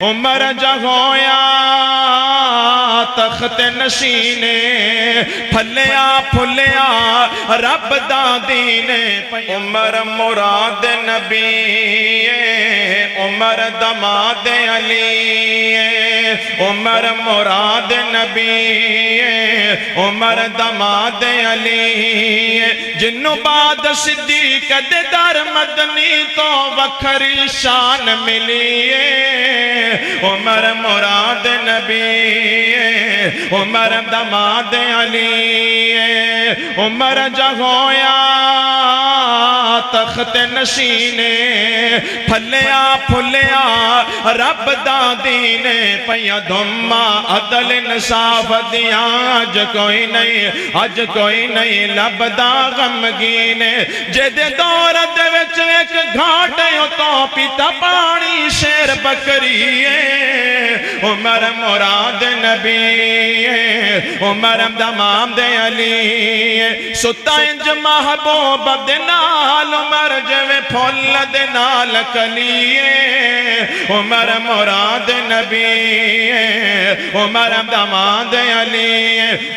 عمر جگویا تخت نشینے پھلیا پھلیا رب دا دین عمر مراد نبی عمر دماد علی عمر مراد نبی عمر دماد علی جنوں بعد صدیق دے در مدنی تو وکھری شان ملی عمر مراد نبی عمر دماد علی عمر جگویا تخت نشینے پھلیا پھلیا رب دا دین پیا دھما عدل انصاف دیاں اج کوئی نہیں لبدا غمگین جدے دور دے وچ ایک گھاٹ تو پیتا پانی شیر بکری عمر مراد نبی عمر دمام دے علی ستا انج محبوب دے نال عمر جوے پھول دے نال کلی عمر مراد نبی عمر دمام دے علی